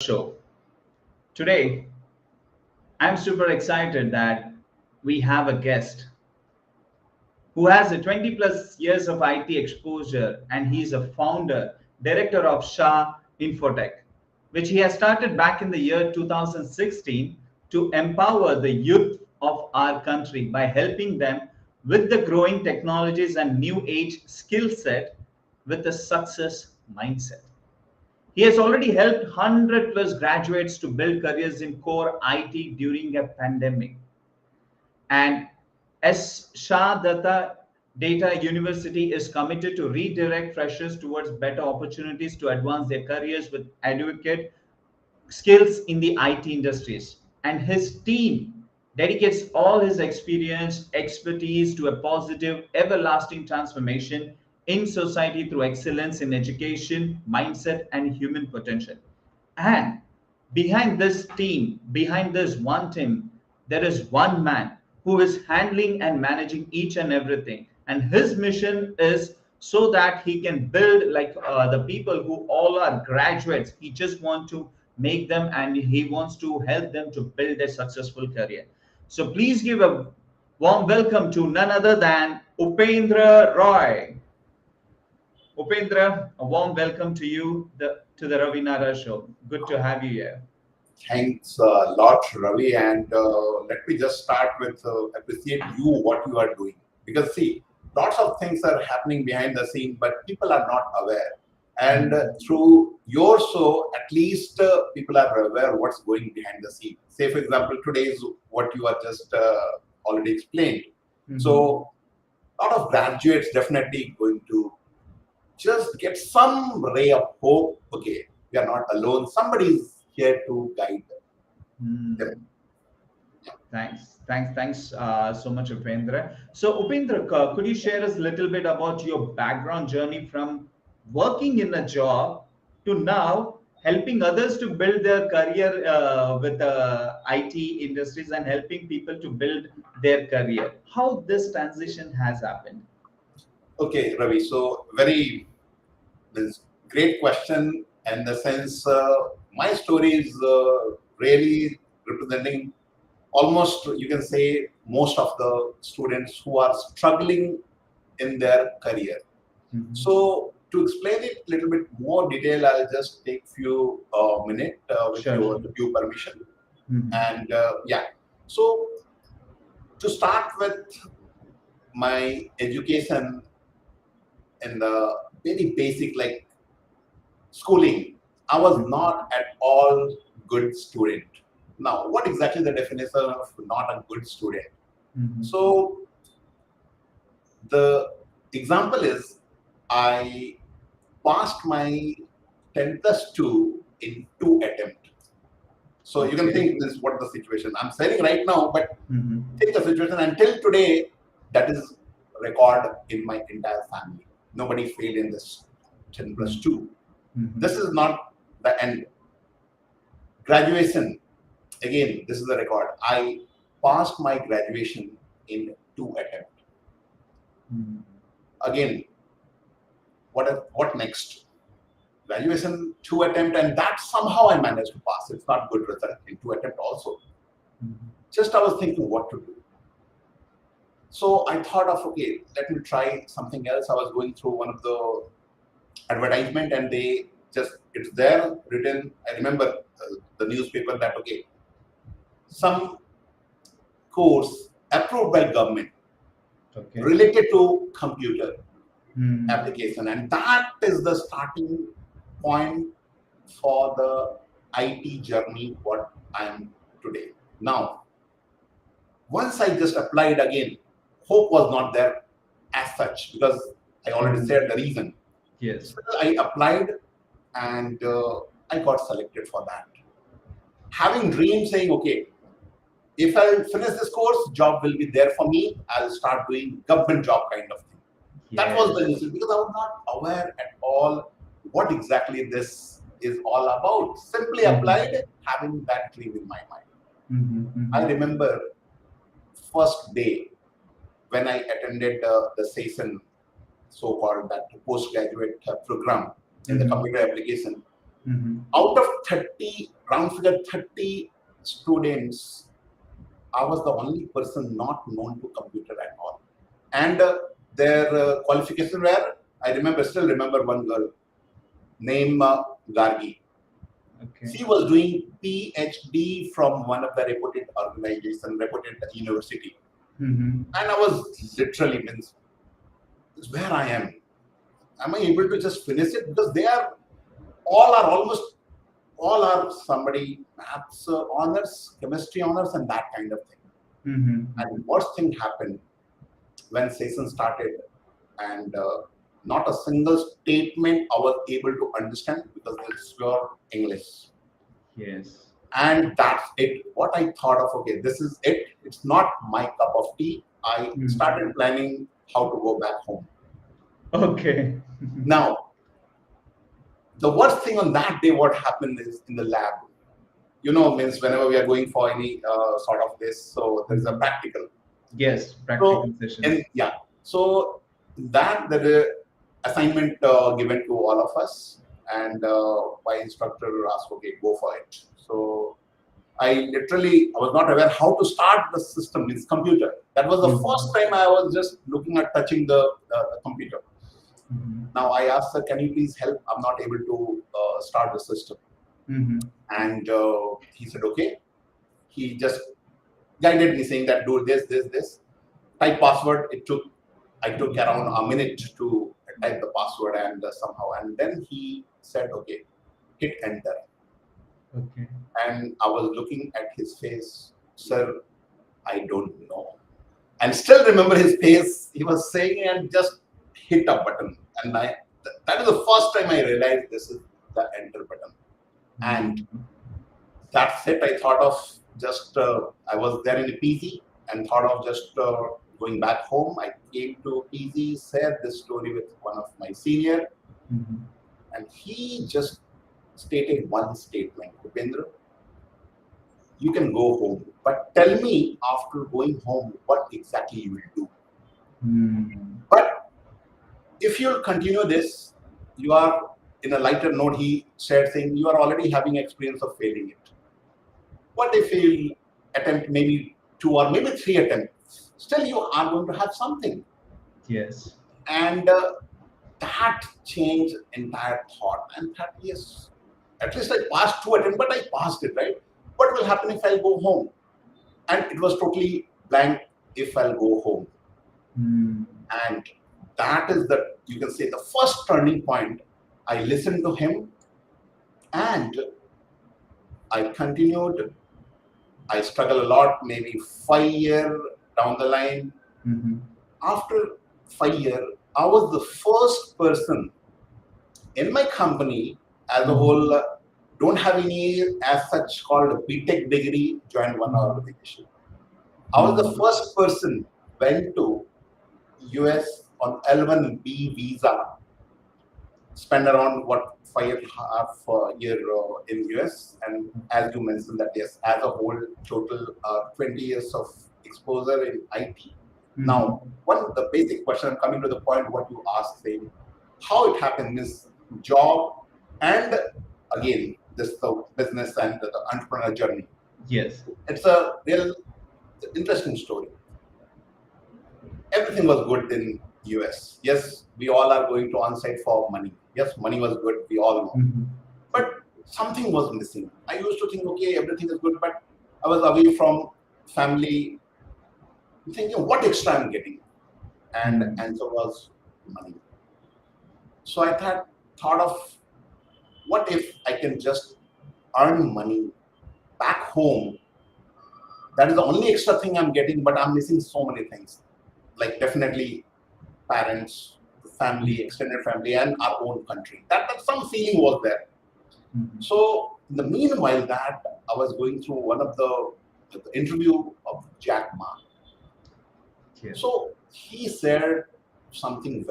Show. Today, I'm super excited that we have a guest who has a 20 plus years of IT exposure, and he's a founder, director of Shah Infotech, which he has started back in the year 2016 to empower the youth of our country by helping them with the growing technologies and new age skill set with a success mindset. He has already helped 100 plus graduates to build careers in core IT during a pandemic. And as Shah Data University is committed to redirect freshers towards better opportunities to advance their careers with adequate skills in the IT industries. And his team dedicates all his experience, expertise to a positive, everlasting transformation in society through excellence in education, mindset, and human potential. And behind this one team, there is one man who is handling and managing each and everything. And his mission is so that he can build like the people who all are graduates. He just want to make them and he wants to help them to build a successful career. So please give a warm welcome to none other than Upendra Roy. Upendra, a warm welcome to you to the Ravi Nadar show. Good to have you here. Thanks a lot, Ravi. And let me just start with appreciate you what you are doing, because see, lots of things are happening behind the scene, but people are not aware. And through your show, at least people are aware what's going behind the scene. Say, for example, today is what you are just already explained. So, a lot of graduates definitely going to just get some ray of hope. Okay, we are not alone. Somebody is here to guide them. Thanks so much, Upendra. So, Upendra, could you share us a little bit about your background journey from working in a job to now helping others to build their career with IT industries and helping people to build their career? How this transition has happened? Okay, Ravi. So, this great question. In the sense, my story is really representing almost, you can say, most of the students who are struggling in their career. So to explain it a little bit more detail, I'll just take few minutes Sure. with your permission. Mhm. And yeah, so to start with my education in the very basic like schooling, I was not at all good student. Now, what exactly the definition of not a good student? So the example is I passed my 10 plus 2 in 2 attempts. So you can think this is what the situation I'm saying right now, but think the situation until today, that is record in my entire family. Nobody failed in this 10 plus 2. This is not the end. Graduation, again, this is the record. I passed my graduation in 2 attempts. Again, what next? Graduation 2 attempts, and that somehow I managed to pass. It's not good result in 2 attempts also. Just I was thinking what to do. So I thought of, okay, let me try something else. I was going through one of the advertisement, and it's there written. I remember the newspaper that okay, some course approved by government related to computer application, and that is the starting point for the IT journey what I am today. Now, once I just applied again, hope was not there as such because I already said the reason. Yes. So I applied and I got selected for that. Having dreams saying, okay, if I finish this course, job will be there for me. I'll start doing government job kind of thing. That was the reason because I was not aware at all what exactly this is all about. Simply applied, having that dream in my mind. I remember first day when I attended the session, so-called that postgraduate program in the computer application. Out of 30, round figure 30 students, I was the only person not known to computer at all. And their qualification were, still remember one girl named Gargi. Okay. She was doing PhD from one of the reputed organization, reputed university. And I was literally, means, where I am. Am I able to just finish it? Because they are almost all are somebody maths honors, chemistry honors, and that kind of thing. And worst thing happened when session started, and not a single statement I was able to understand because it's pure English. Yes. And that's it. What I thought of, okay, this is it. It's not my cup of tea. I started planning how to go back home. Okay. Now, the worst thing on that day, what happened is in the lab, means whenever we are going for any sort of this, so there's a practical. Yes, practical sessions. And yeah, so that the assignment given to all of us, and my instructor asked, okay, go for it. So I was not aware how to start the system, means computer. That was the first time I was just looking at touching the computer. Now I asked her, can you please help? I'm not able to start the system. And he said, okay. He just guided me saying that do this. Type password. I took around a minute to type the password and somehow. And then he said, okay, hit enter. Okay. And I was looking at his face, sir, I don't know. And still remember his face. He was saying and just hit a button. And that is the first time I realized this is the enter button. And that's it. I thought of just, I was there in a PG and thought of just going back home. I came to PG, shared this story with one of my senior, and he just stated one statement, Upendra, you can go home, but tell me after going home what exactly you will do. But if you'll continue this, you are in a lighter note, he said, saying you are already having experience of failing it. What if you'll attempt maybe 2 or maybe 3 attempts? Still, you are going to have something. Yes. And that changed entire thought. And that, yes, at least I passed 2 attempts, but I passed it, right? What will happen if I'll go home? And it was totally blank if I'll go home. And that is you can say the first turning point. I listened to him and I continued. I struggled a lot, maybe 5 years down the line. After 5 years, I was the first person in my company as a whole, don't have any as such called BTech degree, joined one organization. I was the first person went to US on L1B visa, spend around 5.5 year in US, and as you mentioned that yes, as a whole total 20 years of exposure in IT. Now, the basic question, coming to the point what you asked, saying how it happened is job and again the business and the entrepreneur journey. Yes, it's a real interesting story. Everything was good in US. Yes, we all are going to on-site for money. Yes, money was good, we all know. But something was missing. I used to think, okay, everything is good, but I was away from family, thinking, what extra I'm getting? And answer was money. So I thought of, what if I can just earn money back home? That is the only extra thing I'm getting, but I'm missing so many things. Like definitely parents, family, extended family, and our own country. That some feeling was there. So in the meanwhile, that I was going through one of the interview of Jack Ma. Yes. So he said something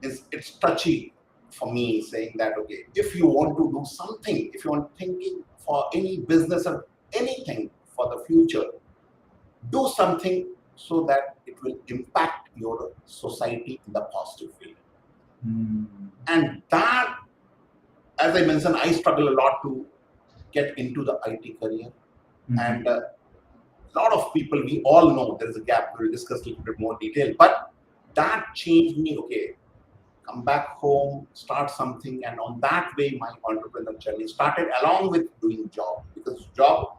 it's touchy for me, saying that, okay, if you want to do something, if you want thinking for any business or anything for the future, do something so that it will impact your society in the positive way. And that as I mentioned, I struggle a lot to get into the IT career. And a lot of people, we all know there is a gap. We'll discuss a little bit more detail. But that changed me. Okay, come back home, start something. And on that way, my entrepreneurial journey started along with doing job. Because job,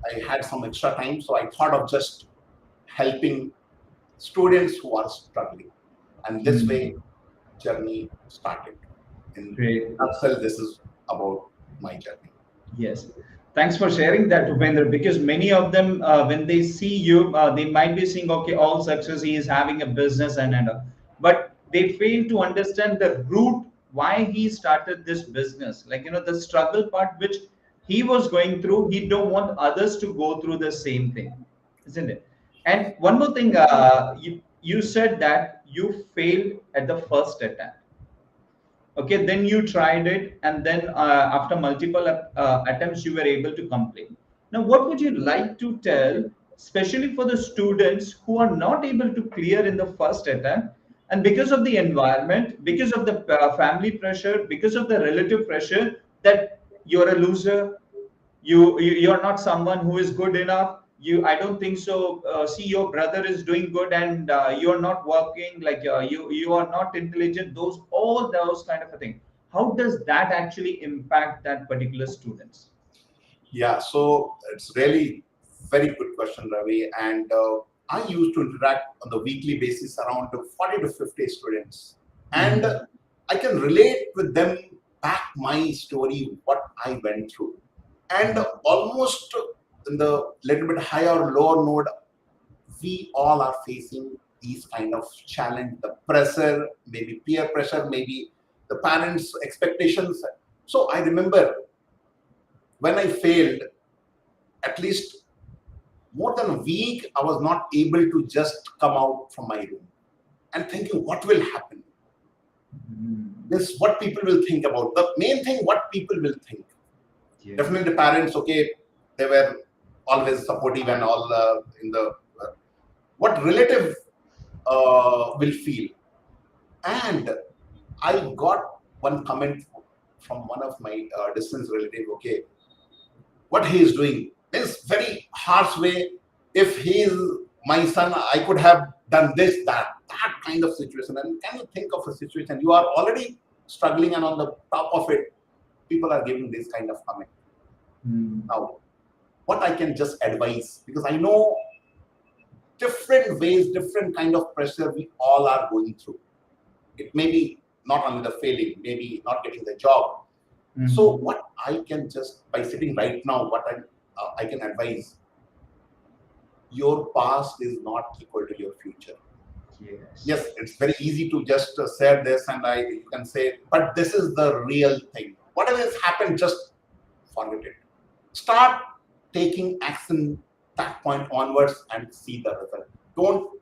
I had some extra time. So I thought of just helping students who are struggling. And this way, journey started. In Great. nutshell, this is about my journey. Yes. Thanks for sharing that, Upendra, because many of them, when they see you, they might be saying, okay, all success, he is having a business and but they fail to understand the root why he started this business. Like, the struggle part which he was going through, he don't want others to go through the same thing, isn't it? And one more thing, you said that you failed at the first attempt. Okay, then you tried it, and then after multiple attempts you were able to complete. Now what would you like to tell, especially for the students who are not able to clear in the first attempt, and because of the environment, because of the family pressure, because of the relative pressure, that you're a loser, you're not someone who is good enough, I don't think so, see, your brother is doing good, and you're not working, like you are not intelligent, all those kind of a thing. How does that actually impact that particular students? Yeah, so it's really very good question, Ravi. And I used to interact on the weekly basis around 40 to 50 students. And Mhm. I can relate with them back my story, what I went through. And almost in the little bit higher or lower node, we all are facing these kind of challenge, the pressure, maybe peer pressure, maybe the parents' expectations. So I remember when I failed, at least more than a week, I was not able to just come out from my room and thinking, what will happen? Mhm. This what people will think about. The main thing, what people will think. Yes. Definitely, the parents, okay, they were always supportive and all in the what relative will feel. And I got one comment from one of my distant relative. Okay, what he is doing is very harsh way. If he is my son, I could have done this, that kind of situation. And can you think of a situation you are already struggling, and on the top of it, people are giving this kind of comment. Mhm. Now, what I can just advise, because I know different ways, different kind of pressure we all are going through. It may be not only the failing, maybe not getting the job. So Mhm. what I can just by sitting right now, what I can advise, your past is not equal to your future. Yes. Yes, it's very easy to just say this, and you can say, but this is the real thing. Whatever has happened, just forget it. Start taking action that point onwards and see the result. Don't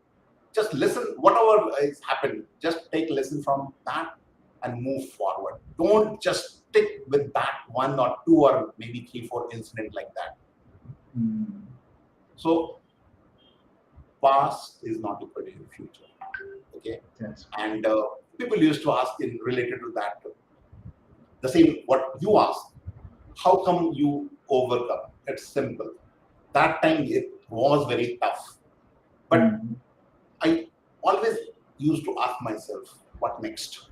just listen, whatever has happened, just take lesson from that and move forward. Don't just stick with that one or two or maybe three, four incident like that. Mhm. So past is not equal to your future. Okay. That's And people used to ask in related to that the same what you asked. How come you overcome? It's simple. That time it was very tough, but Mhm. I always used to ask myself, what next?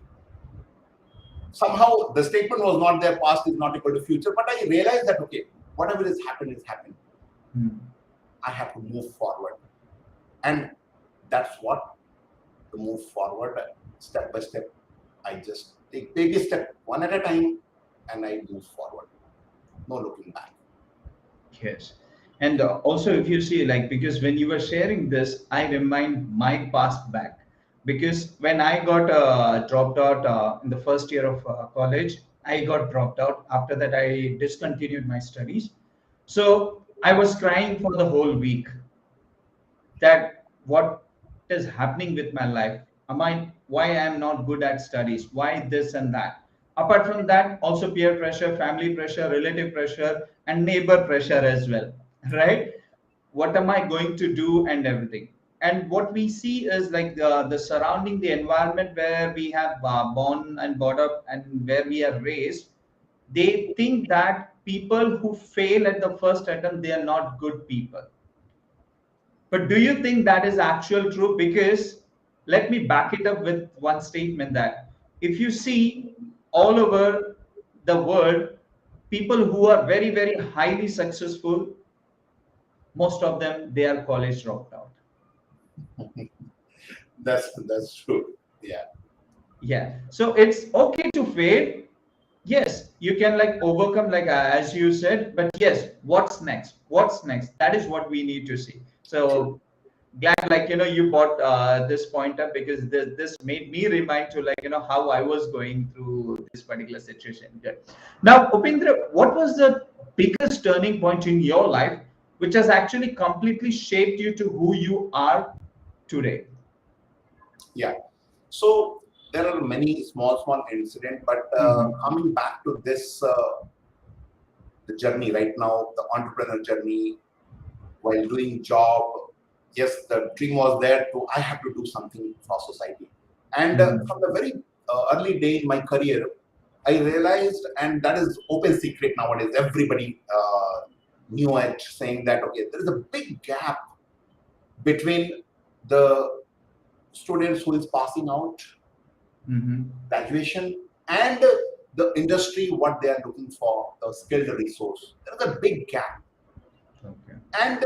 Somehow the statement was not there, past is not equal to future, but I realized that okay, whatever is happened. Mhm. I have to move forward. And that's what to move forward step by step. I just take baby step one at a time and I move forward. No looking back. Yes. And also, if you see, like, because when you were sharing this, I remind my past back. Because when I got dropped out in the first year of college, I got dropped out. After that, I discontinued my studies. So I was crying for the whole week, that what is happening with my life, am I, why I am not good at studies, why this and that. Apart from that, also peer pressure, family pressure, relative pressure, and neighbor pressure as well. Right? What am I going to do and everything. And what we see is like the surrounding, the environment where we have born and brought up and where we are raised, they think that people who fail at the first attempt, they are not good people. But do you think that is actual true? Because let me back it up with one statement that if you see all over the world, people who are very, very highly successful, most of them, they are college dropped out. That's true. Yeah. Yeah. So it's okay to fail. Yes, you can like overcome, like as you said, but yes, what's next? What's next? That is what we need to see. True. So glad like you brought this point up, because this made me remind to like how I was going through this particular situation. Good. Now, Upendra, what was the biggest turning point in your life which has actually completely shaped you to who you are today? Yeah. So there are many small incidents, but Mhm. coming back to this, the journey right now, the entrepreneur journey, while doing job, yes, the dream was there to I have to do something for society. And Mhm. from the very early day in my career, I realized, and that is open secret nowadays. Everybody knew it, saying that okay, there is a big gap between the students who is passing out Mhm. graduation and the industry what they are looking for, the skilled resource. There is a big gap. Okay. And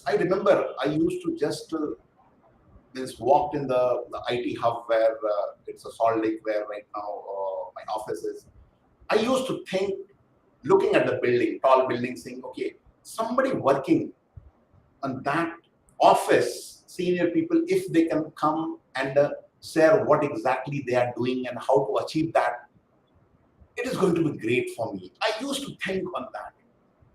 I remember I used to just means walked in the IT hub where it's a Salt Lake where right now my office is. I used to think, looking at the building, tall building, saying, okay, somebody working on that office, senior people, if they can come and share what exactly they are doing and how to achieve that, it is going to be great for me. I used to think on that.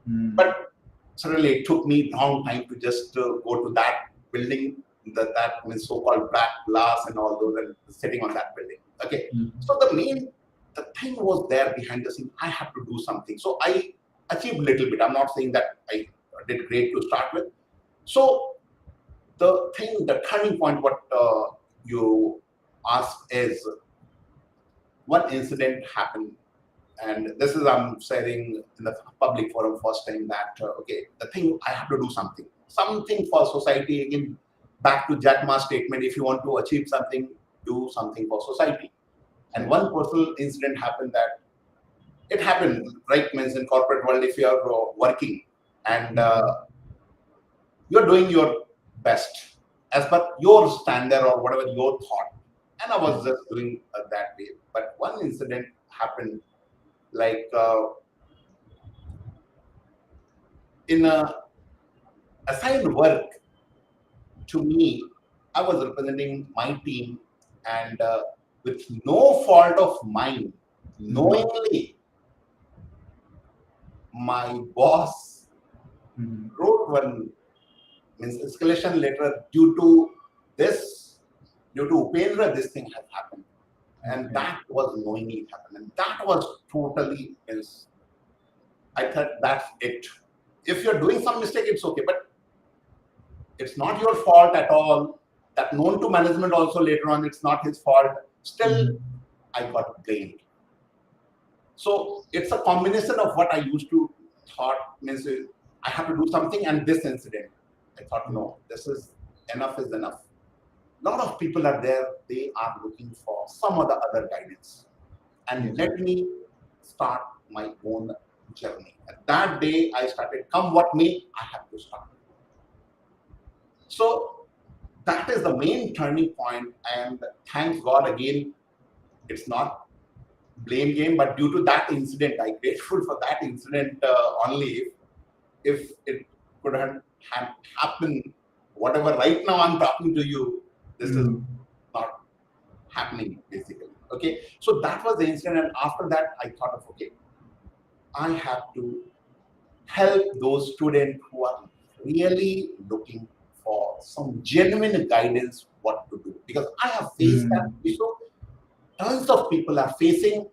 Mm. But suddenly it took me long time to just go to that building, that means so-called black glass and all those, and sitting on that building. Okay, Mm. so the thing was there behind the scene. I have to do something. So I achieved a little bit. I'm not saying that I did great to start with. So the turning point, what you ask is one incident happened, and this is I'm saying in the public forum first time that okay, the thing I have to do something for society. Again, back to Jack Ma's statement: if you want to achieve something, do something for society. And Yeah. one personal incident happened that it happened right means in corporate world, if you are working and Mhm. you're doing your best as per your standard or whatever your thought, and I Yeah. was just doing that way. But one incident happened, like in a assigned work to me, I was representing my team, and with no fault of mine, Mhm. knowingly, my boss Mhm. wrote one means escalation letter due to this, due to Upendra, this thing has happened, and Okay. that was knowingly happened, and that was totally means I thought that's it. If you're doing some mistake, it's okay, but it's not your fault at all. That known to management also later on, it's not his fault. Still, Mhm. I got blamed. So it's a combination of what I used to thought means I have to do something, and this incident. I thought no, this is enough is enough. A lot of people are there, they are looking for some other guidance. And Yes. let me start my own journey. And that day I started, come what may, I have to start. So that is the main turning point, and thanks God again, it's not blame game, but due to that incident, I'm grateful for that incident only. If it could have happened, whatever right now I'm talking to you, this is Mhm. not happening basically. Okay, so that was the incident, and after that, I thought of okay, I have to help those students who are really looking for some genuine guidance what to do, because I have faced that Mhm. issue. Tons of people are facing,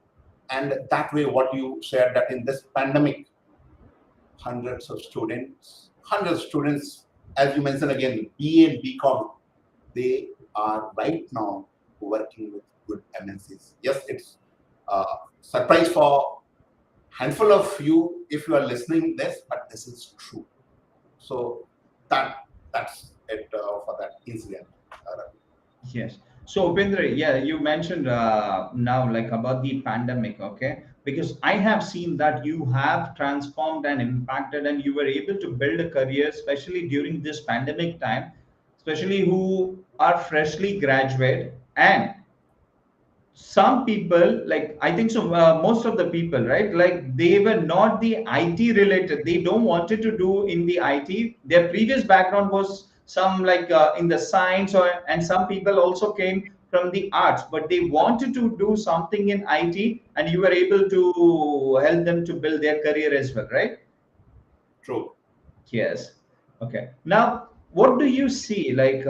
and that way what you said that in this pandemic, hundreds of students, as you mentioned again, BA and BCom, they are right now working with good MNCs. Yes, it's surprise for handful of you, if you are listening this, but this is true. So that's it for that incident. Ravi. Yes. So, Upendra, yeah, you mentioned now like about the pandemic, okay? Because I have seen that you have transformed and impacted, and you were able to build a career, especially during this pandemic time, especially who are freshly graduate. And some people, like I think so, most of the people, right, like they were not the IT related, they don't wanted to do in the IT, their previous background was some like in the science, or and some people also came from the arts, but they wanted to do something in IT, and you were able to help them to build their career as well, right? True. Yes. Okay. Now, what do you see like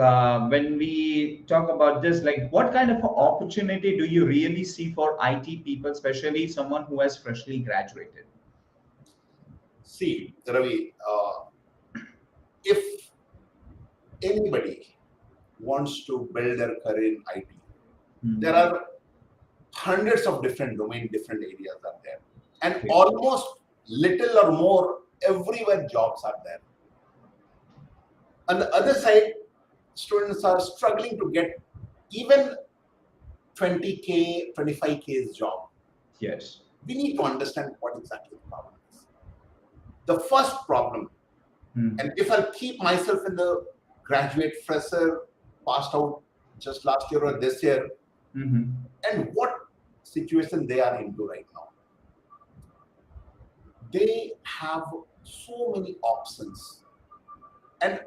when we talk about this? Like, what kind of opportunity do you really see for IT people, especially someone who has freshly graduated? See, Ravi, if anybody wants to build their career in IT, there Hmm. are hundreds of different domain, different areas are there, and Okay. almost little or more everywhere jobs are there. On the other side, students are struggling to get even 20K, 25K's job. Yes. We need to understand what exactly the problem is. The first problem, Hmm. and if I'll keep myself in the graduate fresher, passed out just last year or this year, Hmm. and what situation they are into right now, they have so many options. And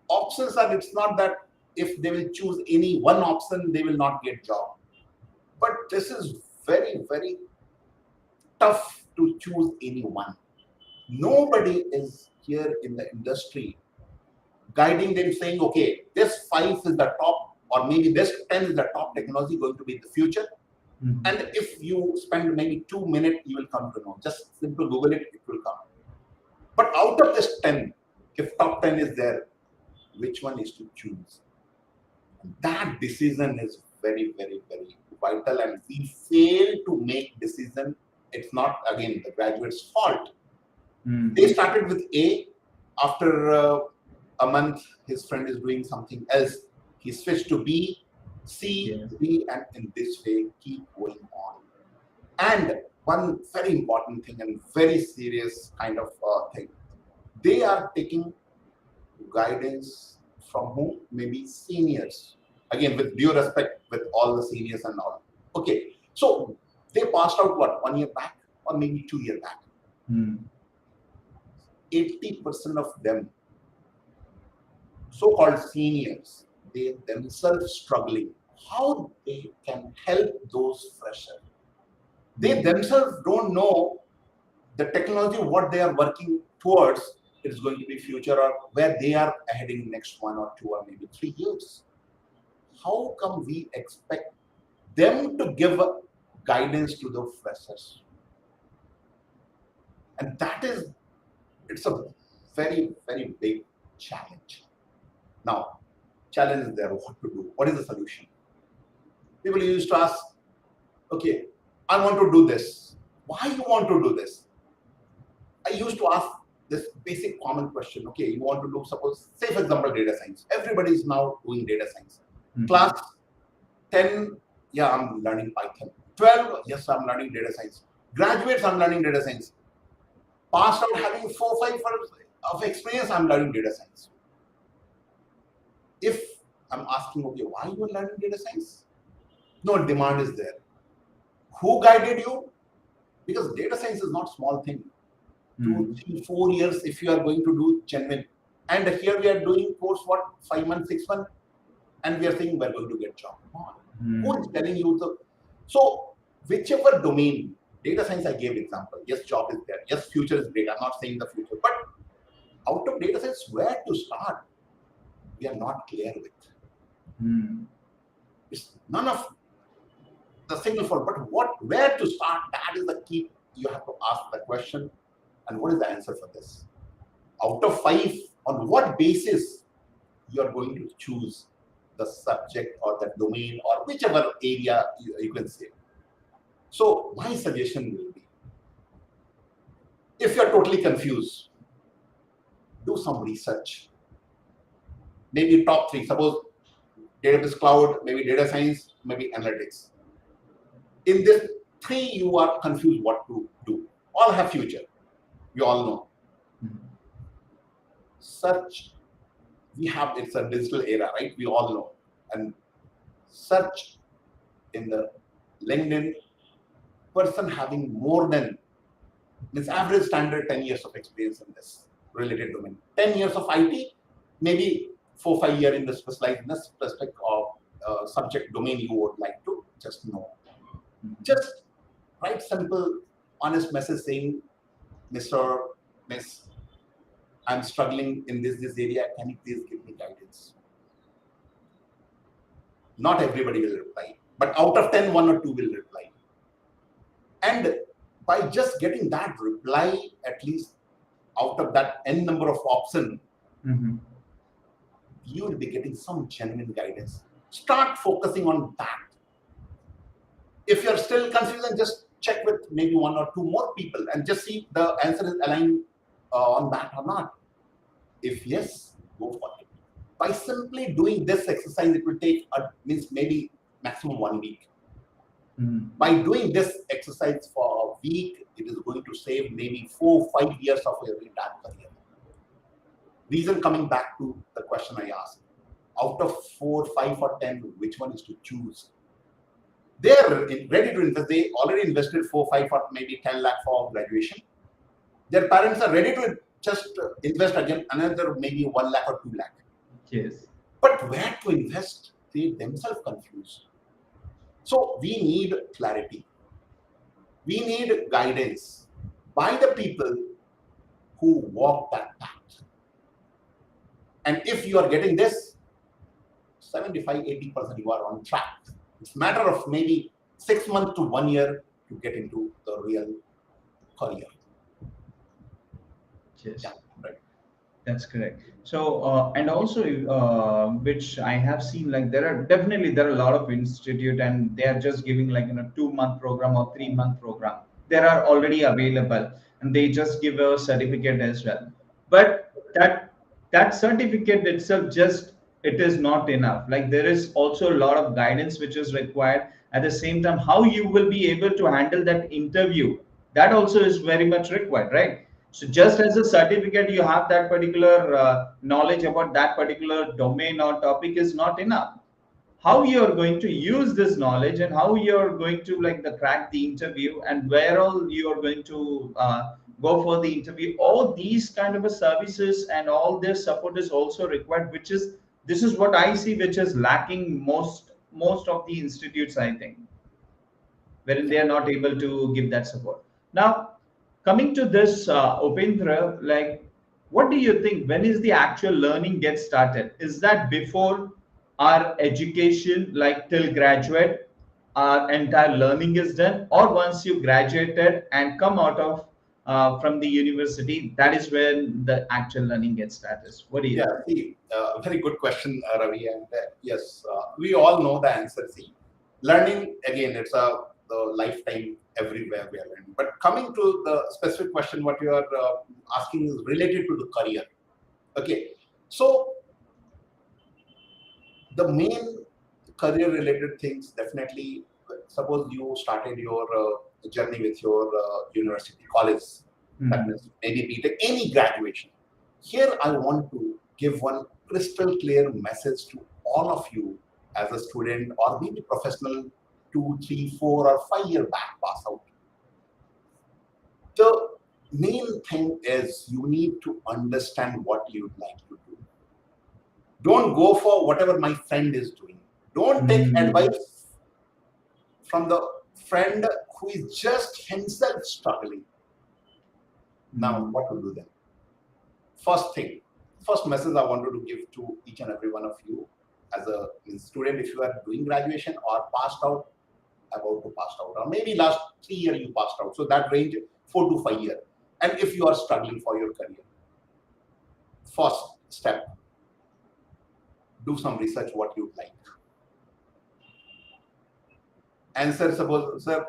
options are, it's not that if they will choose any one option, they will not get job. But this is very, very tough to choose any one. Nobody is here in the industry guiding them saying, okay, this five is the top, or maybe this 10 is the top technology going to be in the future. Hmm. And if you spend maybe 2 minutes, you will come to know. Just simply Google it, it will come. But out of this 10, if top 10 is there, which one is to choose? That decision is very, very, very vital. And we fail to make decision. It's not, again, the graduate's fault. They Hmm. started with A. After a month, his friend is doing something else. He switched to B, C, Yes. D, and in this way, keep going on. And one very important thing and very serious kind of thing, they are taking guidance from whom? Maybe seniors. Again, with due respect, with all the seniors and all. Okay, so they passed out what, 1 year back or maybe 2 years back. Hmm. 80% of them, so-called seniors, they themselves struggling. How they can help those freshers? They Hmm. themselves don't know the technology, what they are working towards, is going to be future or where they are heading next 1 or 2 or maybe 3 years. How come we expect them to give guidance to the freshers? And that is, it's a very, very big challenge. Now, challenge is there, what to do? What is the solution? People used to ask, okay, I want to do this. Why you want to do this? I used to ask this basic common question. Okay, you want to do, suppose, say for example, data science. Everybody is now doing data science. Hmm. Class 10, yeah, I'm learning Python. 12, yes, I'm learning data science. Graduates, I'm learning data science. Passed out having 4, 5 years of experience, I'm learning data science. If I'm asking, okay, why you are learning data science? No, demand is there. Who guided you? Because data science is not small thing. Two, Hmm. 3, 4 years if you are going to do genuine. And here we are doing course what, 5 months, 6 months, and we are saying we're going to get job. Come on. Who is Hmm. telling you the so whichever domain, data science I gave example. Yes, job is there. Yes, future is great. I'm not saying the future, but out of data science, where to start? We are not clear with. Hmm. It's none of the single fault, but where to start? That is the key. You have to ask the question, and what is the answer for this? Out of five, on what basis you are going to choose the subject or the domain or whichever area you can say. So my suggestion will be, If you're totally confused, do some research. Maybe top three. Suppose database cloud, maybe data science, maybe analytics. In this three, you are confused what to do. All have future. We all know. Search, it's a digital era, right? We all know. And search in the LinkedIn, person having more than this average standard 10 years of experience in this related domain. 10 years of IT, maybe 4-5 years in the specialized in the specific subject domain you would like to just know. Just write simple, honest message saying, Mr. Miss, I'm struggling in this area. Can you please give me guidance? Not everybody will reply, but out of 10, 1 or 2 will reply. And by just getting that reply, at least out of that n number of options, you will be getting some genuine guidance. Start focusing on that. If you're still confused, then just check with maybe 1 or 2 more people and just see the answer is aligned on that or not. If yes, go for it. By simply doing this exercise, it will take means maybe maximum 1 week. By doing this exercise for a week, it is going to save maybe 4-5 years of your entire career. Reason coming back to the question I asked, out of 4, 5 or 10, which one is to choose? They're ready to invest. They already invested 4, 5 or maybe 10 lakh for graduation. Their parents are ready to just invest again another maybe 1 lakh or 2 lakh. Yes. But where to invest? They themselves confused. So we need clarity. We need guidance by the people who walk that path. And if you are getting this, 75-80% you are on track. It's a matter of maybe 6 months to 1 year to get into the real career. Yes. Yeah, right. That's correct. So, and also, which I have seen, like there are a lot of institute, and they are just giving like 2-month program or 3-month program. There are already available, and they just give a certificate as well. But that certificate itself just it is not enough. Like there is also a lot of guidance which is required. At the same time, how you will be able to handle that interview, that also is very much required, right? So just as a certificate, you have that particular knowledge about that particular domain or topic is not enough. How you are going to use this knowledge and how you are going to like the crack the interview and where all you are going to go for the interview, all these kind of a services and all this support is also required, which is this is what I see, which is lacking most of the institutes, I think, wherein they are not able to give that support. Now, coming to this, Upendra, like, what do you think? When is the actual learning get started? Is that before our education, like till graduate, our entire learning is done, or once you graduated and come out of from the university, that is when the actual learning gets started? What do you Yeah, think? see, very good question, Ravi. And yes, we all know the answer. See, learning again, it's the lifetime everywhere we are learning. But coming to the specific question, what you are asking is related to the career. Okay, so the main career-related things definitely. Suppose you started your journey with your university, college, that means maybe BTech, any graduation. Here, I want to give one crystal clear message to all of you as a student or maybe professional 2, 3, 4, or 5 year back pass out. The main thing is you need to understand what you'd like to do. Don't go for whatever my friend is doing. Don't take advice from the friend who is just himself struggling. Now, what to do then? First message I wanted to give to each and every one of you as a student, if you are doing graduation or passed out, about to pass out, or maybe last 3 years you passed out. So that range 4 to 5 years. And if you are struggling for your career, first step, do some research what you like. Answer, suppose, sir,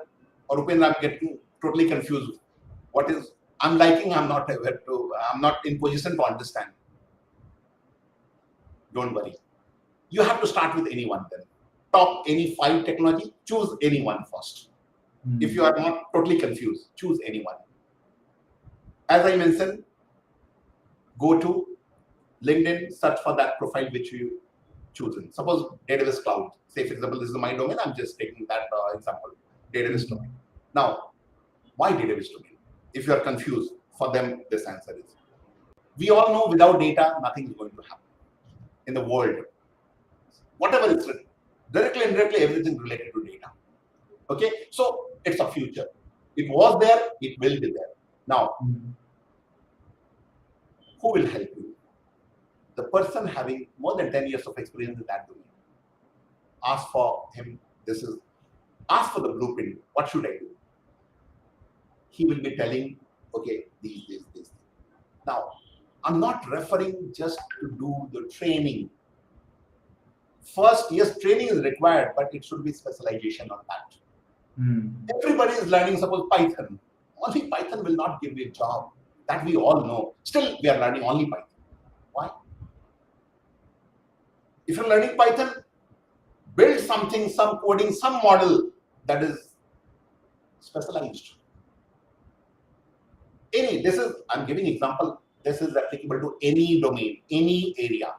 or Upendra, I'm getting totally confused. What is I'm not aware to, I'm not in position to understand. Don't worry. You have to start with anyone then. Top any 5 technology, choose anyone first. If you are not totally confused, choose anyone. As I mentioned, go to LinkedIn, search for that profile which you chosen. Suppose database cloud. Say, for example, this is my domain. I'm just taking that example, database domain. Now, why database domain? If you are confused, for them, this answer is. We all know without data, nothing is going to happen in the world. Whatever is written, directly and indirectly, everything related to data. Okay, so it's a future. It was there, it will be there. Now, who will help you? The person having more than 10 years of experience in that domain. Ask for him, ask for the blueprint. What should I do? He will be telling, okay, this. Now, I'm not referring just to do the training. First, yes, training is required, but it should be specialization on that. Everybody is learning, suppose Python. Only Python will not give you a job. That we all know. Still, we are learning only Python. Why? If you're learning Python, build something, some coding, some model that is specialized. I'm giving example, this is applicable to any domain, any area.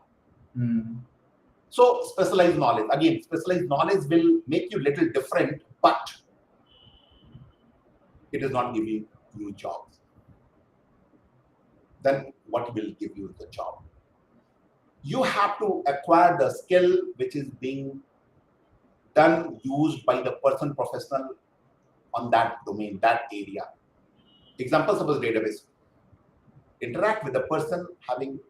So specialized knowledge, again, specialized knowledge will make you little different, but it is not giving you jobs. Then what will give you the job? You have to acquire the skill which is being done, used by the person professional on that domain, that area. Example, suppose database. Interact with a person having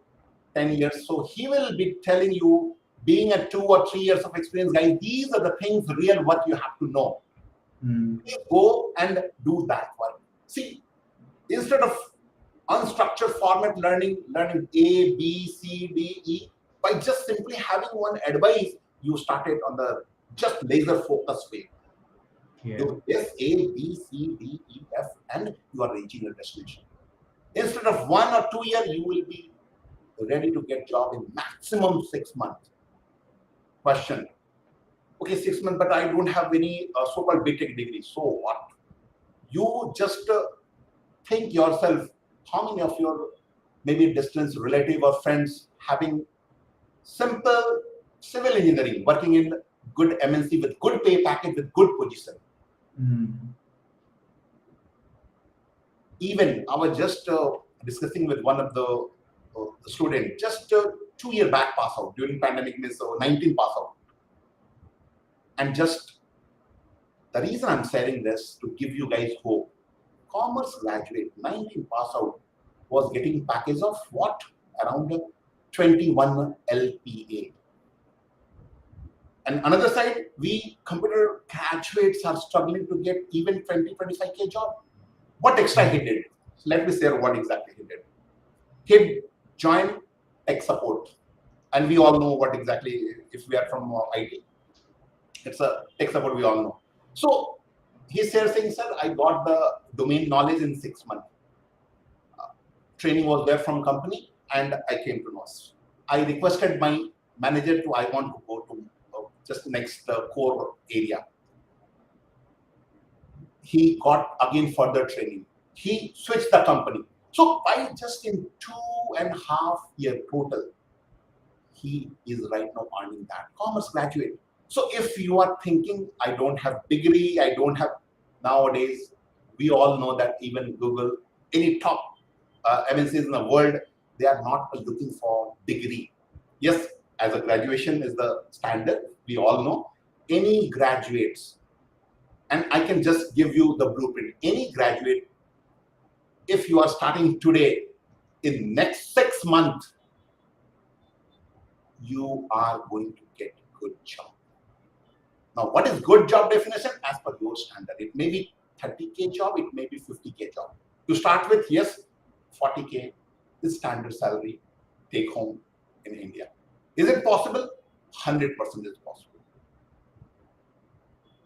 10 years. So he will be telling you, being a 2 or 3 years of experience, guys, these are the things real what you have to know. Please go and do that one. See, instead of unstructured format learning A, B, C, D, E, by just simply having one advice, you started on the just laser focused way. Do this A, B, C, D, E, F, and you are reaching your destination. Instead of 1 or 2 years, you will be ready to get job in maximum 6 months. Question. Okay, 6 months, but I don't have any so-called BTech degree. So what? You just think yourself, how many of your maybe distant relative or friends having simple civil engineering, working in good MNC with good pay package, with good position. Even I was just discussing with one of the student, just 2 year back pass out during pandemic, means 19 pass out. And just the reason I'm sharing this to give you guys hope. Commerce graduate, 19 pass out, was getting package of what? Around 21 LPA. And another side, we computer graduates are struggling to get even 20-25K job. What extra he did? Let me share what exactly he did. He joined tech support. And we all know what exactly, if we are from IT, it's a tech support, we all know. So he said, saying, sir, I got the domain knowledge in 6 months. Training was there from company and I came to know. I requested my manager to, I want to go to just next core area. He got again further training. He switched the company. So by just in 2.5 years total, he is right now earning that. Commerce graduate. So if you are thinking, I don't have degree, I don't have, nowadays, we all know that even Google, any top MNCs in the world, they are not looking for degree. Yes, as a graduation is the standard, we all know. Any graduates, and I can just give you the blueprint. Any graduate, if you are starting today, in next 6 months, you are going to get good job. Now, what is good job definition? As per your standard, it may be 30K job, it may be 50K job. To start with, yes, 40K is standard salary, take home in India. Is it possible? 100% is possible.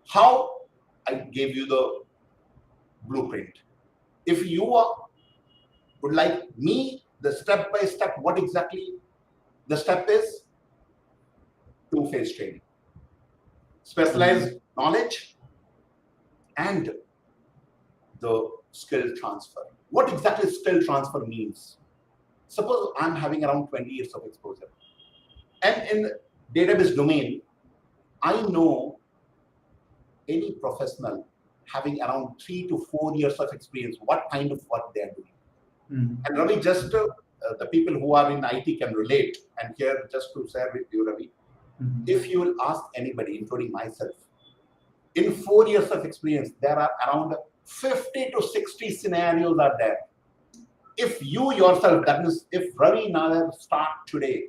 How? I gave you the blueprint. If you are would like me, the step by step, what exactly the step is? Two-phase training, specialized knowledge, and the skill transfer. What exactly skill transfer means? Suppose I'm having around 20 years of exposure, and in database domain, I know any professional having around 3 to 4 years of experience, what kind of work they are doing. And Ravi, just the people who are in IT can relate. And here, just to share with you, Ravi, if you will ask anybody, including myself, in 4 years of experience, there are around 50 to 60 scenarios are there. If you yourself, that means if Ravi Nadar start today,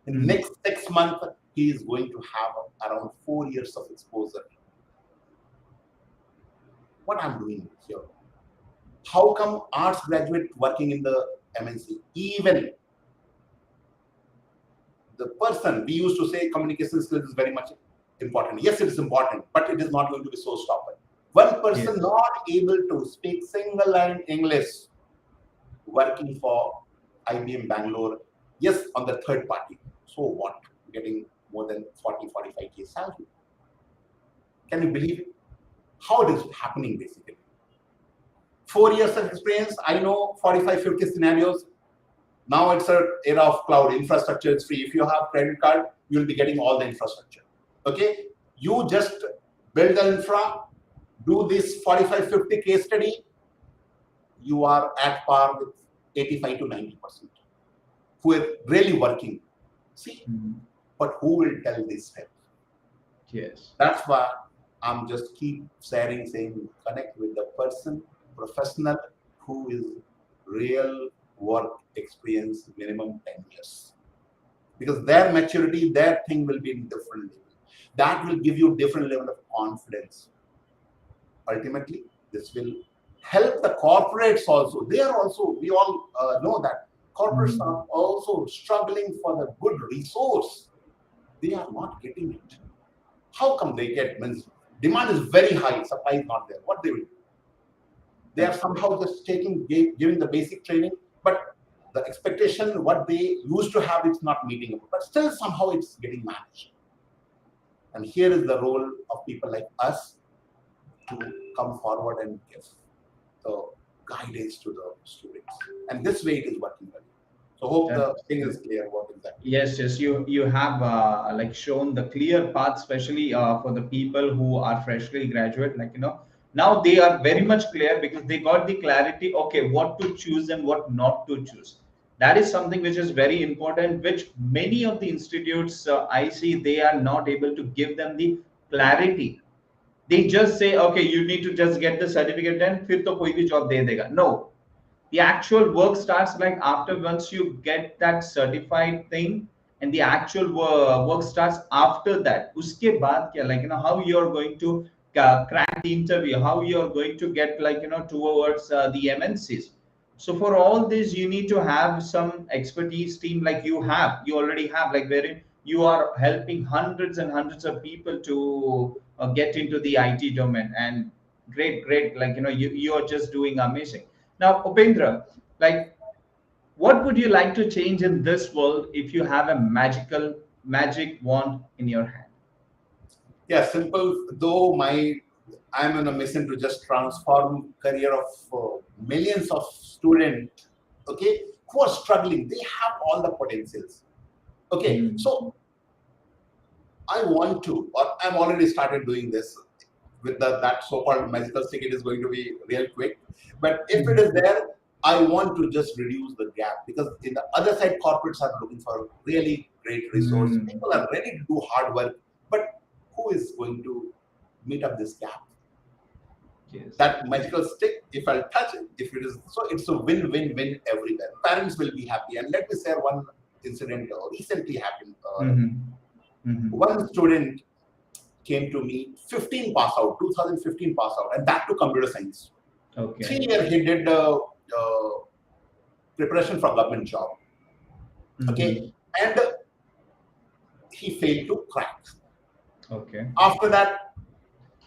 in the next 6 months, he is going to have around 4 years of exposure. What I'm doing here? How come arts graduate working in the MNC? Even the person, we used to say communication skills is very much important. Yes, it is important, but it is not going to be so stopper. One person not able to speak single line English, working for IBM Bangalore, yes, on the third party. So what? Getting more than 40-45K salary. Can you believe it? How it is happening basically? 4 years of experience, I know 45-50 scenarios. Now it's an era of cloud. Infrastructure is free. If you have credit card, you'll be getting all the infrastructure. Okay? You just build the infra, do this 45-50 case study, you are at par with 85 to 90% who are really working. See, but who will tell this step? Yes. That's why I'm just keep sharing, saying connect with the person, professional who is real work experience, minimum 10 years. Because their maturity, their thing will be in different level. That will give you different level of confidence. Ultimately, this will help the corporates also. They are also, we all know that corporates are also struggling for the good resource. They are not getting it. How come they get? Means demand is very high, supply is not there. What they will do? They are somehow just giving the basic training, but the expectation, what they used to have, it's not meeting up. But still somehow it's getting managed. And here is the role of people like us to come forward and give the guidance to the students. And this way it is working well. So hope the thing is clear what exactly. Yes, you have like shown the clear path, especially for the people who are freshly graduate. Like now they are very much clear because they got the clarity. Okay, what to choose and what not to choose. That is something which is very important. Which many of the institutes I see they are not able to give them the clarity. They just say, okay, you need to just get the certificate, then फिर तो कोई भी job दे देगा. No, the actual work starts like after once you get that certified thing, and the actual work starts after that. Uske baad kya, like how you're going to crack the interview, how you're going to get like towards the MNCs. So for all this you need to have some expertise team, like you already have, like wherein you are helping hundreds and hundreds of people to get into the IT domain. And great, like you are just doing amazing. Now, Upendra, like, what would you like to change in this world if you have a magic wand in your hand? Yeah, simple. Though I'm in a mission to just transform career of millions of students, okay, who are struggling. They have all the potentials. Okay, so I want to, or I'm already started doing this with that so-called magical stick. It is going to be real quick. But if it is there, I want to just reduce the gap, because in the other side, corporates are looking for really great resource. People are ready to do hard work, but who is going to meet up this gap? Yes. That magical stick, if I'll touch it, if it is, so it's a win-win-win everywhere. Parents will be happy. And let me share one incident recently happened. One student came to me, 15 pass out, 2015 pass out, and that to computer science. Okay. 3 years he did preparation for government job. Okay, and he failed to crack. Okay. After that,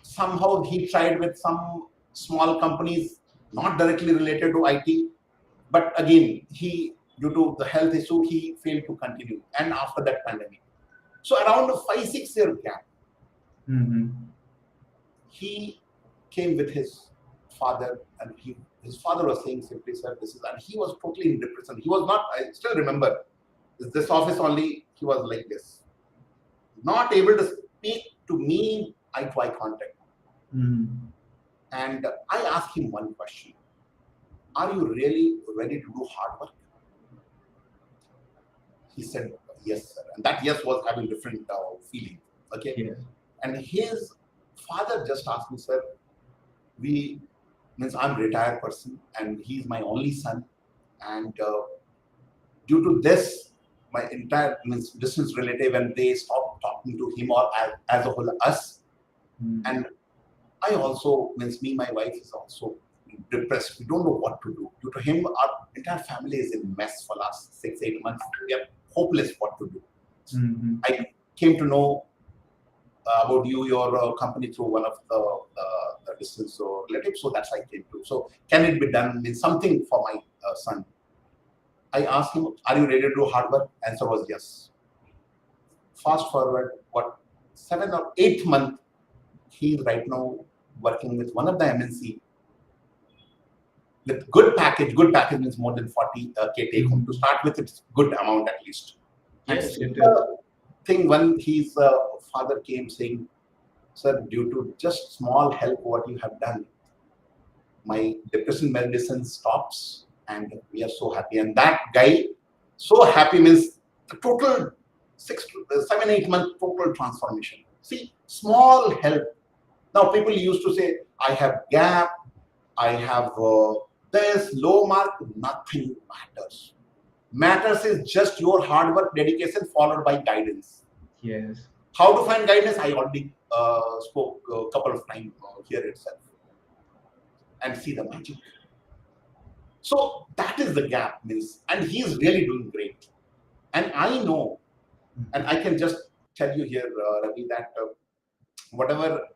somehow he tried with some small companies, not directly related to IT. But again, due to the health issue, he failed to continue. And after that pandemic, so around a 5-6 year gap, he came with his father, and his father was saying simply, "Sir, this is," and he was totally in depression. He was not. I still remember this office only. He was like this, not able to speak to me eye to eye contact. And I asked him one question: "Are you really ready to do hard work?" He said, "Yes, sir." And that yes was having different feeling. Okay. Yes. And his father just asked me, "Sir, we means I'm a retired person, and he's my only son, and due to this, my entire means distance relative, and they stopped talking to him or as a whole us, and I also means me, my wife is also depressed. We don't know what to do. Due to him, our entire family is in mess for last 6-8 months. We are hopeless what to do." I came to know about your company through one of the distance relatives, so that's I came to. So can it be done? Means something for my son. I asked him, "Are you ready to do hard work?" Answer was yes. Fast forward, what, 7 or 8 months, he's right now working with one of the MNC with good package. Good package means more than 40K take home. To start with, it's good amount at least. Yes, And it is. thing when his father came saying, "Sir, due to just small help what you have done, my depression medicine stops, and we are so happy." And that guy, so happy means the total 7-8 month total transformation. See, small help. Now people used to say, "I have gap, I have this low mark." Nothing matters. Matters is just your hard work, dedication, followed by guidance. Yes. How to find guidance? I already spoke a couple of times here itself, and see the magic. So that is the gap, means, and he is really doing great. And I know, and I can just tell you here, Ravi, that whatever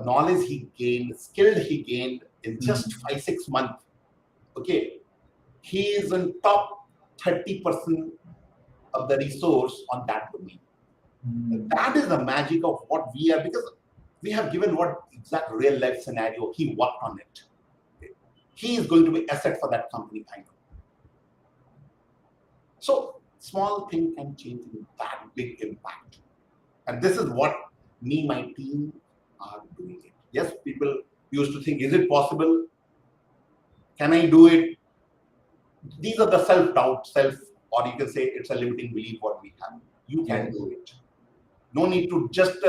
knowledge he gained, skill he gained in just 5-6 months, okay, he is in top 30% of the resource on that domain. That is the magic of what we are, because we have given what exact real life scenario he worked on it. He is going to be asset for that company, I know. So small thing can change in that big impact. And this is what me, my team are doing it. Yes, people used to think, is it possible? Can I do it? These are the self-doubt, or you can say it's a limiting belief what we have. You can do it. No need to just,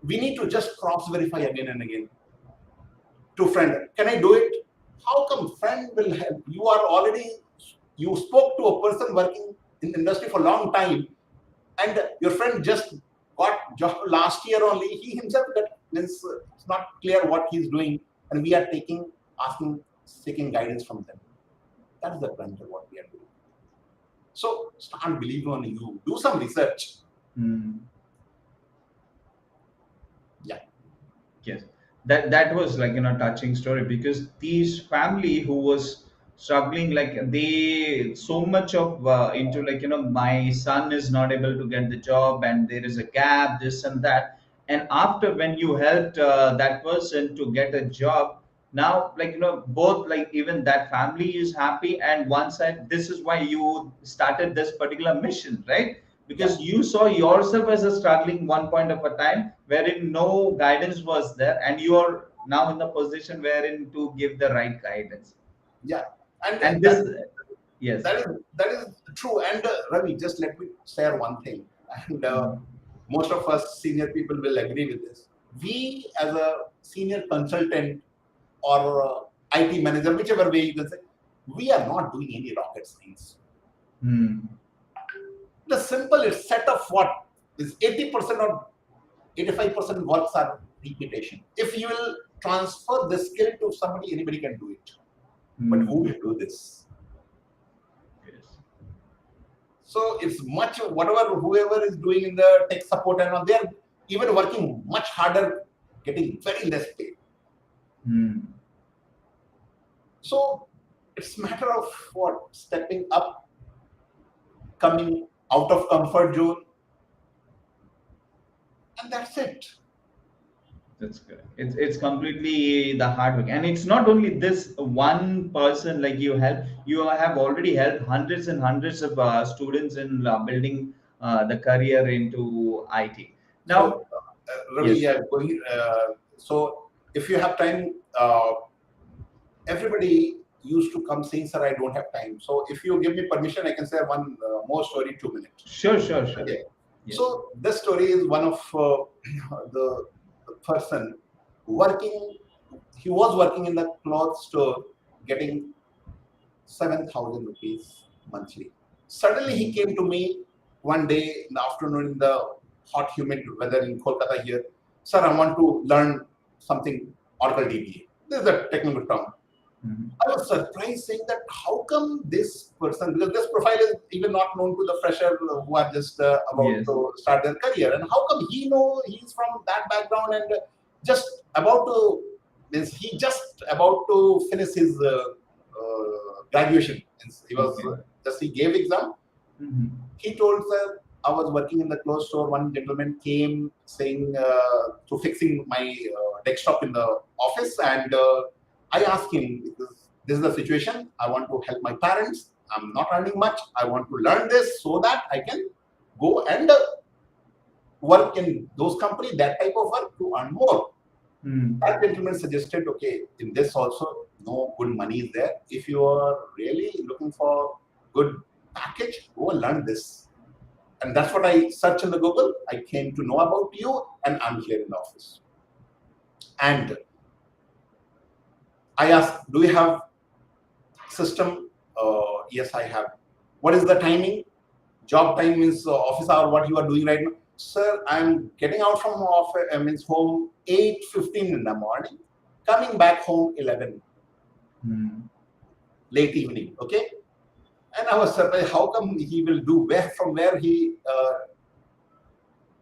we need to just cross-verify again and again. To friend, can I do it? How come friend will help? You are already, you spoke to a person working in the industry for a long time, and your friend just got job last year only. He himself means it's not clear what he's doing, and we are asking, seeking guidance from them. That is the plan of what we are doing. So start believing on you. Do some research. Yeah. Yes, that was like touching story, because these family who was struggling, like they so much of into like my son is not able to get the job and there is a gap, this and that. And after when you helped that person to get a job, now like both, like even that family is happy, and one side, this is why you started this particular mission, right? Yeah. Because you saw yourself as a struggling one point of a time wherein no guidance was there, and you are now in the position wherein to give the right guidance. Yeah. And And this, yes. that is true. And Ravi, just let me share one thing. And most of us senior people will agree with this. We, as a senior consultant or IT manager, whichever way you can say, we are not doing any rocket science. The simple is set of what is 80% or 85% works are repetition. If you will transfer the skill to somebody, anybody can do it. But who will do this? Yes. So it's much, whatever whoever is doing in the tech support and all, they are even working much harder, getting very less pay. So It's a matter of what? Stepping up, coming out of comfort zone, and that's it. That's correct. It's completely the hard work, and it's not only this one person. Like you help, you have already helped hundreds and hundreds of students in building the career into IT. Now, So, Ravi, yes, yeah, going. So, if you have time, everybody used to come saying, "Sir, I don't have time." So, if you give me permission, I can say one more story, 2 minutes. sure, sure, sure. Okay. Yes. So, this story is one of the person working. He was working in the cloth store, getting 7,000 rupees monthly. Suddenly, he came to me one day in the afternoon in the hot, humid weather in Kolkata here. Sir, I want to learn something Oracle DBA. This is a technical term. Mhm. I was surprised saying that how come this person, because this profile is even not known to the fresher who are just about Yes. to start their career, and how come he know he's from that background and just about to, means he just about to finish his graduation. Means he was Okay. just he gave exam. Mhm. He told her, I was working in the clothes store. One gentleman came saying to fixing my desktop in the office, and I asked him, because this is the situation. I want to help my parents. I'm not earning much. I want to learn this so that I can go and work in those companies, that type of work to earn more. Hmm. That gentleman suggested, okay, in this also, no good money is there. If you are really looking for good package, go and learn this. And that's what I searched in the Google. I came to know about you, and I'm here in the office. And I asked, do you have system? Yes, I have. What is the timing? Job time means office hour, what you are doing right now. Sir, I'm getting out from office, means home 8:15 in the morning, coming back home 11, Hmm. late evening, okay? And I was surprised, how come he will do, where from where he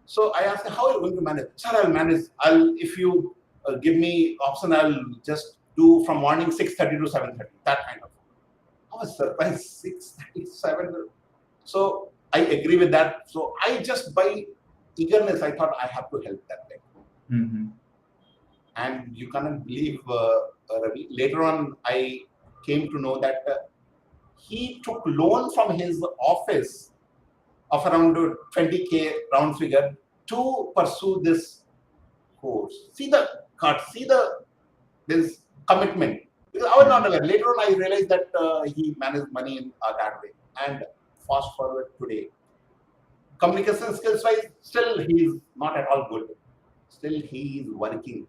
so I asked him, how are you going to manage? Sir, I'll manage. If you give me option, I'll just do from morning 6:30 to 7:30. That kind of. I was surprised 6:30, 7. So I agree with that. So I just by eagerness, I thought I have to help that guy. Mhm. And you cannot believe, Ravi. Later on, I came to know that he took loan from his office of around 20K round figure to pursue this course. See the cut, see the this commitment. Because I was not Hmm. aware. Later on, I realized that he managed money in that way. And fast forward today, communication skills wise, still he is not at all good. Still he is working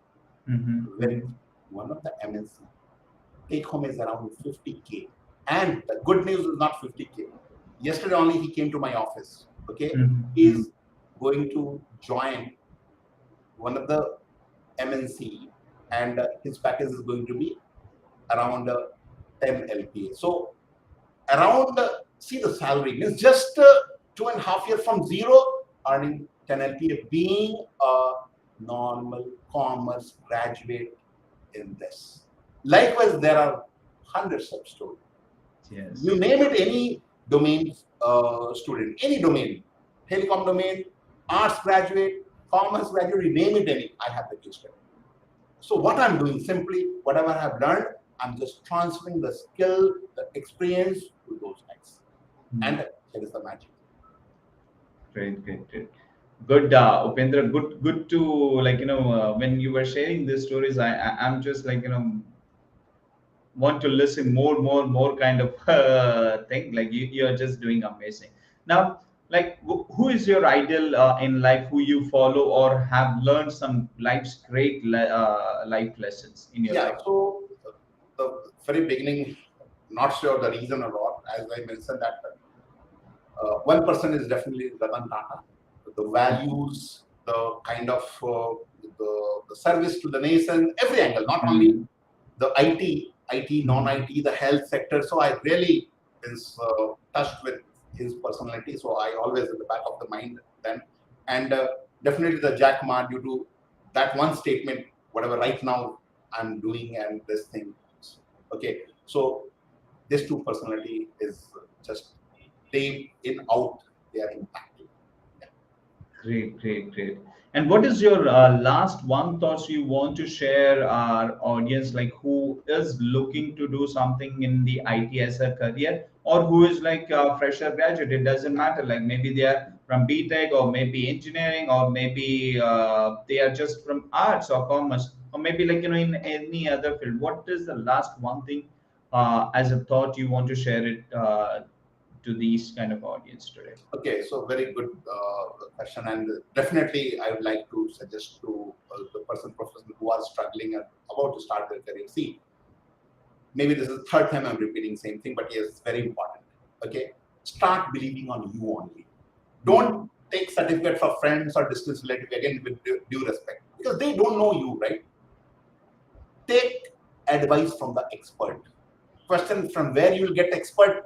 Mhm. with Mhm. one of the MNC. Take home is around 50K. And the good news is not 50K. Yesterday only he came to my office. Okay, Mhm. he Mhm. is going to join one of the MNC, and his package is going to be around 10 LPA. So around see the salary means just 2.5 years from zero earning 10 LPA, being a normal commerce graduate in this. Likewise, there are hundreds of stories. Yes. You name it, any domain student, any domain, telecom domain, arts graduate, commerce graduate, you name it any, I have the case study. So what I'm doing, simply whatever I have learned, I'm just transferring the skill, the experience to those guys. Hmm. And here is the magic. Great, great, great. Good, Upendra. Good to when you were sharing these stories. I'm just want to listen more kind of thing. Like you're just doing amazing. Now, like who is your idol in life? Who you follow or have learned some life's great life lessons in your Yeah, life? so the very beginning, not sure the reason or what, as I mentioned that one person is definitely Ratan Tata. The values, the kind of the service to the nation, every angle, not only Mm-hmm. the IT, non-IT, the health sector. So I really is touched with his personality. So I always in the back of the mind then, and definitely the Jack Ma due to that one statement, whatever right now I'm doing and this thing. Okay, so This two personality is just day in out, they are impacting. Yeah. Great, great, great. And what is your last one thoughts you want to share our audience, like who is looking to do something in the IT as a career, or who is like a fresher graduate? It doesn't matter. Like maybe they are from BTech, or maybe engineering, or maybe they are just from arts or commerce, or maybe like in any other field. What is the last one thing as a thought you want to share it to these kind of audience today? Okay, so very good question, and definitely I would like to suggest to the professional who are struggling and about to start their career. See, maybe this is the third time I'm repeating same thing, but yes, it's very important. Okay, start believing on you only. Don't take certificate for friends or distance relative, again with due respect, because they don't know you, right? Take advice from the expert. Question from where you will get expert.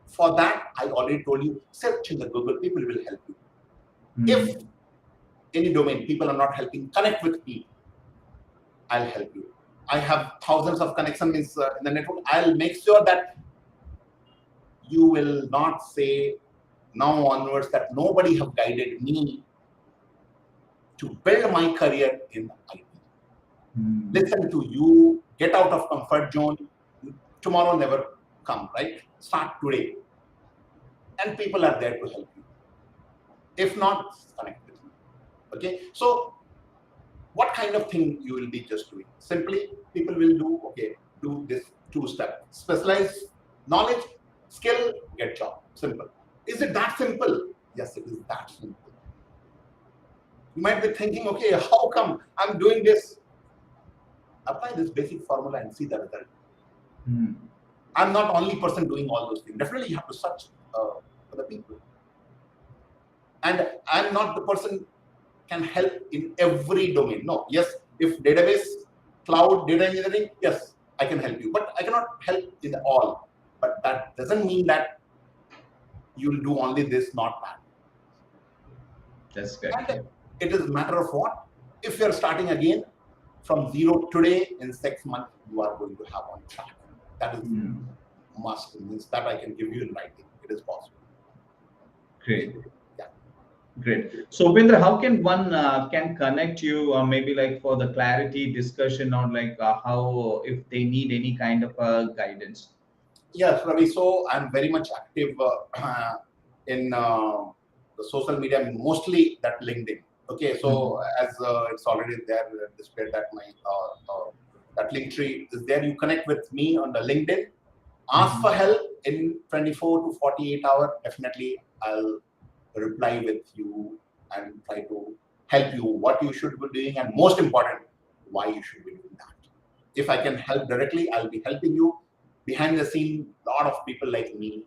For that, I already told you, search in the Google, people will help you. If any domain, people are not helping, connect with me. I'll help you. I have thousands of connections in the network. I'll make sure that you will not say now onwards that nobody have guided me to build my career in IT. Listen to you, get out of comfort zone. Tomorrow never come, right? Start today. And people are there to help you. If not, connect with me. Okay, so what kind of thing you will be just doing? Simply, people will do this two-step. Specialize knowledge, skill, get job. Simple. Is it that simple? Yes, it is that simple. You might be thinking, okay, how come I'm doing this? Apply this basic formula and see the result. I'm not only person doing all those things. Definitely you have to search for the people. And I'm not the person can help in every domain. No, yes, if database, cloud, data engineering, yes, I can help you. But I cannot help in all. But that doesn't mean that you'll do only this, not that. That's good. And it is a matter of what? If you're starting again from zero today, in 6 months, you are going to have on track. That is must. Means that I can give you in writing. It is possible. Great. Yeah. Great. So, Upendra, how can one can connect you, or maybe like for the clarity discussion, or like how if they need any kind of guidance? Yes, Ravi. So I'm very much active in the social media, mostly that LinkedIn. Okay, so as it's already there displayed that my that link tree is there. You connect with me on the LinkedIn. Ask for help in 24 to 48 hours. Definitely, I'll reply with you and try to help you what you should be doing, and most important, why you should be doing that. If I can help directly, I'll be helping you. Behind the scene, a lot of people like me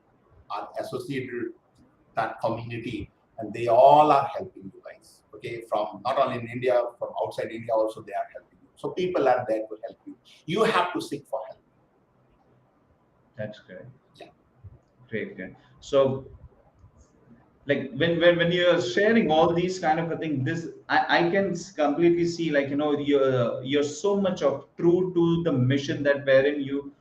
are associated with that community, and they all are helping you guys. Okay, from not only in India, from outside India also they are helping you. So people are there to help you. You have to seek for help. That's great. Yeah. Great, great. So, like when you're sharing all these kind of a thing, this I can completely see, like you're so much of true to the mission that wherein you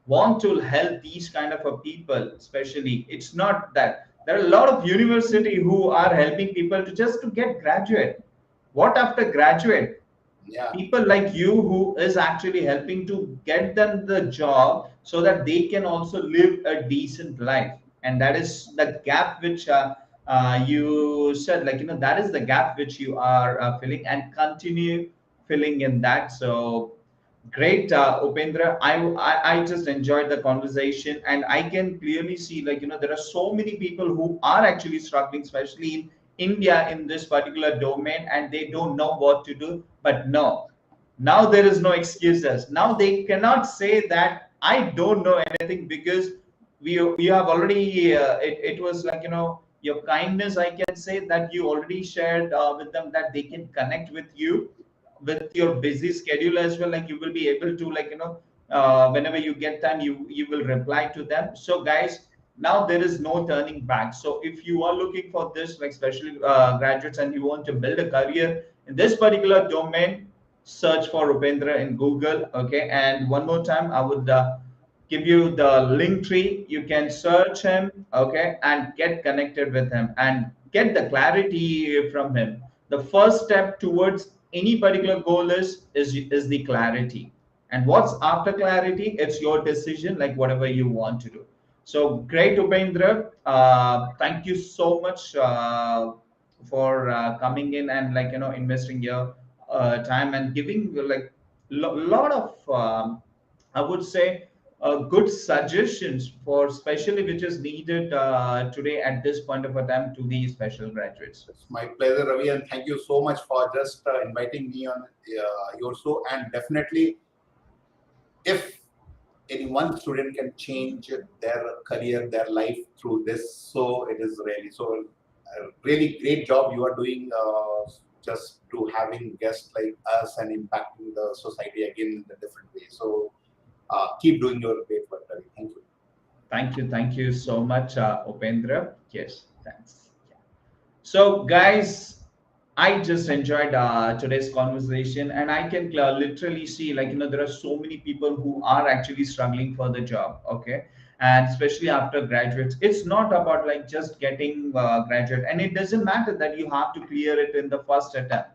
want to help these kind of a people. Especially, it's not that there are a lot of university who are helping people to just to get graduate. What after graduate? Yeah. People like you who is actually helping to get them the job so that they can also live a decent life, and that is the gap which you said, like that is the gap which you are filling and continue filling in that. So great, Upendra. I just enjoyed the conversation, and I can clearly see, like there are so many people who are actually struggling, especially in India, in this particular domain, and they don't know what to do. But no, now there is no excuses. Now they cannot say that I don't know anything, because we have already. It was like your kindness. I can say that you already shared with them that they can connect with you with your busy schedule as well. Like you will be able to, like whenever you get time, you will reply to them. So guys, now there is no turning back. So if you are looking for this, like especially graduates, and you want to build a career in this particular domain, search for Upendra in Google. Okay, and one more time I would give you the link tree. You can search him, okay, and get connected with him and get the clarity from him. The first step towards any particular goal is the clarity. And what's after clarity? It's your decision, like whatever you want to do. So great, Upendra. Thank you so much for coming in and investing your time and giving like lot of I would say good suggestions for especially which is needed today at this point of a time to the special graduates. It's my pleasure, Ravi, and thank you so much for just inviting me on your show. And definitely, if any one student can change their career, their life through this, so it is really so really great job you are doing, just to having guests like us and impacting the society again in a different way. So keep doing your great work, Ravi. Thank you. Thank you so much, Upendra. Yes, thanks. Yeah. So, guys, I just enjoyed today's conversation, and I can literally see, there are so many people who are actually struggling for the job. Okay, and especially after graduates, it's not about like just getting graduate, and it doesn't matter that you have to clear it in the first attempt.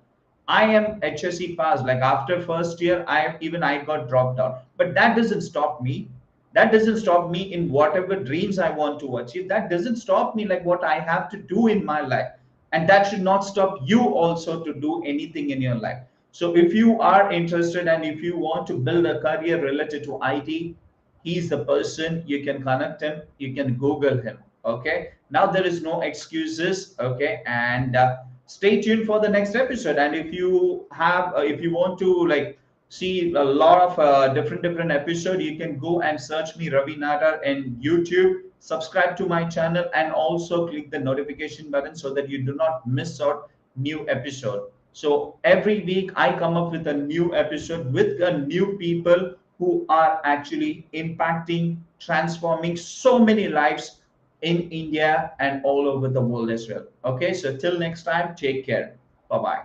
I am HSE pass. Like after first year, I got dropped out, but that doesn't stop me. That doesn't stop me in whatever dreams I want to achieve. That doesn't stop me like what I have to do in my life, and that should not stop you also to do anything in your life. So if you are interested and if you want to build a career related to IT, he's the person. You can connect him, you can Google him. Okay, now there is no excuses. Okay, and stay tuned for the next episode. And if you want to like see a lot of different episode, you can go and search me Ravi Nadar in YouTube, subscribe to my channel, and also click the notification button so that you do not miss out new episode. So every week I come up with a new episode with a new people who are actually impacting, transforming so many lives in India and all over the world as well. Okay, so till next time, take care. Bye bye.